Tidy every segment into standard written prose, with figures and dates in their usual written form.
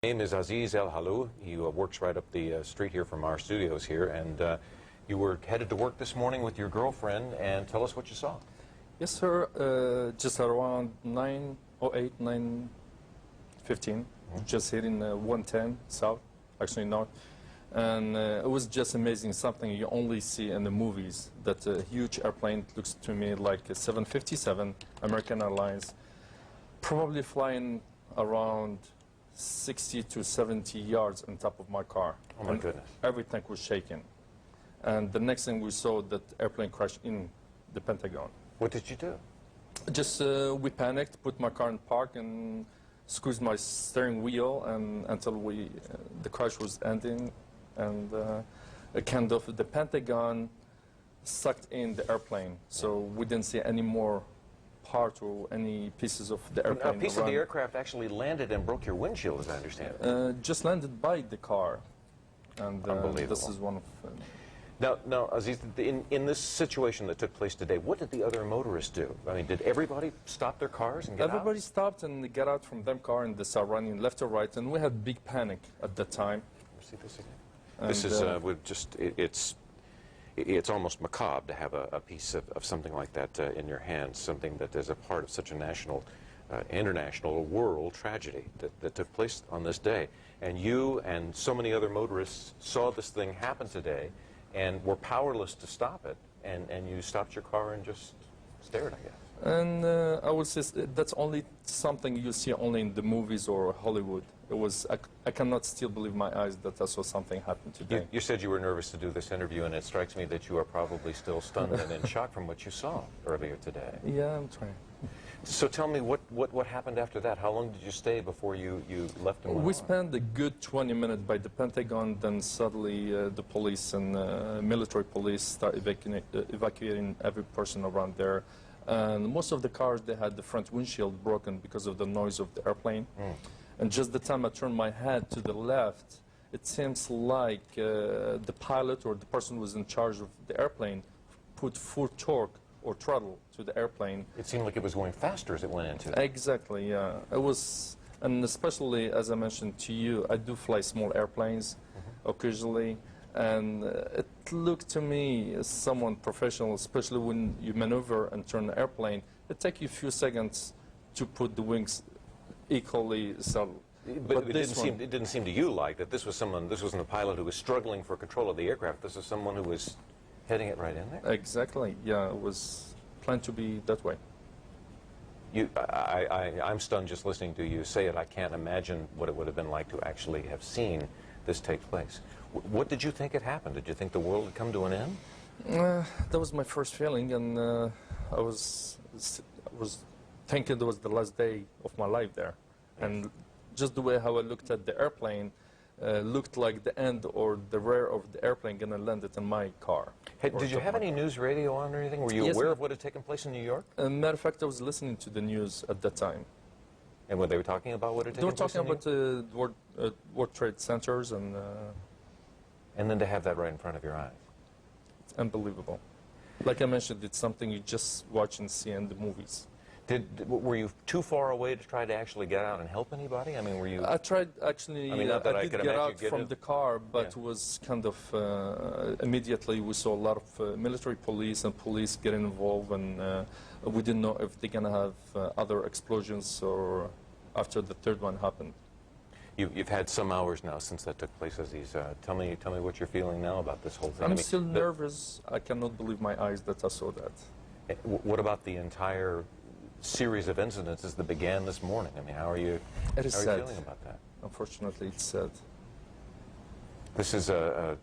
Name is Aziz Hallan. He works right up the street here from our studios here, and you were headed to work this morning with your girlfriend, and tell us what you saw. Yes, sir. Just around 9:08, 9:15, just hitting 110 south, actually north, and it was just amazing. Something you only see in the movies. That huge airplane looks to me like a 757 American Airlines, probably flying around 60 to 70 yards on top of my car. Oh my goodness. Everything was shaking. And the next thing we saw, that airplane crashed in the Pentagon. What did you do? Just we panicked, put my car in park and squeezed my steering wheel and until the crash was ending, and kind of the Pentagon sucked in the airplane. So we didn't see any more part or any pieces of the airplane. A piece of the aircraft actually landed and broke your windshield, as I understand it. Just landed by the car, and this is one of. Now, Aziz, in this situation that took place today, what did the other motorists do? I mean, did everybody stop their cars and get out? Everybody stopped and got out from them car and they started running left or right, and we had big panic at that time. See this again. This is it's almost macabre to have a piece of something like that in your hands, something that is a part of such a national, international, world tragedy that took place on this day. And you and so many other motorists saw this thing happen today and were powerless to stop it, and you stopped your car and just stared, I guess. And I would say that's only something you see only in the movies or Hollywood. It was, I cannot still believe my eyes that I saw something happen today. You said you were nervous to do this interview, and it strikes me that you are probably still stunned and in shock from what you saw earlier today. Yeah, I'm trying. So tell me, what happened after that? How long did you stay before you left? We spent a good 20 minutes by the Pentagon, then suddenly the police and military police start evacuating every person around there. And most of the cars, they had the front windshield broken because of the noise of the airplane. And just the time I turned my head to the left, it seems like the pilot or the person who was in charge of the airplane put full torque or throttle to the airplane. It seemed like it was going faster as it went into it. Exactly, yeah. It was, and especially, as I mentioned to you, I do fly small airplanes occasionally, and it looked to me as someone professional, especially when you maneuver and turn an airplane, it takes you a few seconds to put the wings equally settled. But it didn't seem to you like that this wasn't a pilot who was struggling for control of the aircraft. This was someone who was heading it right in there? Exactly, yeah, it was planned to be that way. I'm stunned just listening to you say it. I can't imagine what it would have been like to actually have seen this take place. What did you think had happened? Did you think the world had come to an end? That was my first feeling, and I was thinking it was the last day of my life there. And just the way how I looked at the airplane looked like the end or the rear of the airplane gonna land it in my car. Hey, did you have any news radio on or anything? Were you aware of what had taken place in New York? Matter of fact, I was listening to the news at that time. And were they talking about what had taken place? They were talking about the World Trade Centers and... And then to have that right in front of your eyes. It's unbelievable. Like I mentioned, it's something you just watch and see in the movies. Were you too far away to try to actually get out and help anybody? I mean, were you... I tried, actually, I did get out from the car, but it yeah. was kind of, immediately we saw a lot of military police and police getting involved, and we didn't know if they're going to have other explosions or after the third one happened. You've had some hours now since that took place, Aziz. Tell me what you're feeling now about this whole thing. I'm still nervous. I cannot believe my eyes that I saw that. What about the entire series of incidences that began this morning? I mean, how are you feeling about that? Unfortunately, it's sad. This is a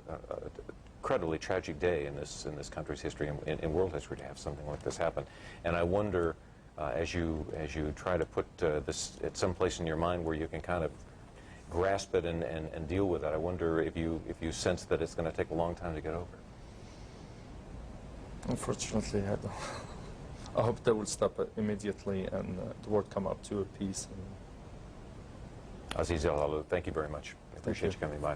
incredibly tragic day in this country's history, in world history, to have something like this happen. And I wonder, as you try to put this at some place in your mind where you can kind of grasp it and deal with it, I wonder if you sense that it's going to take a long time to get over. Unfortunately, I don't. I hope they will stop it immediately and the world come up to a peace. Aziz Hallan, thank you very much. I appreciate you coming by.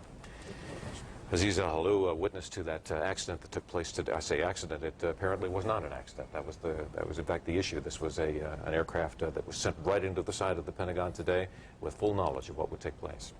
Aziz Hallan, a witness to that accident that took place today. I say accident, it apparently was not an accident. That was in fact the issue. This was an aircraft that was sent right into the side of the Pentagon today with full knowledge of what would take place.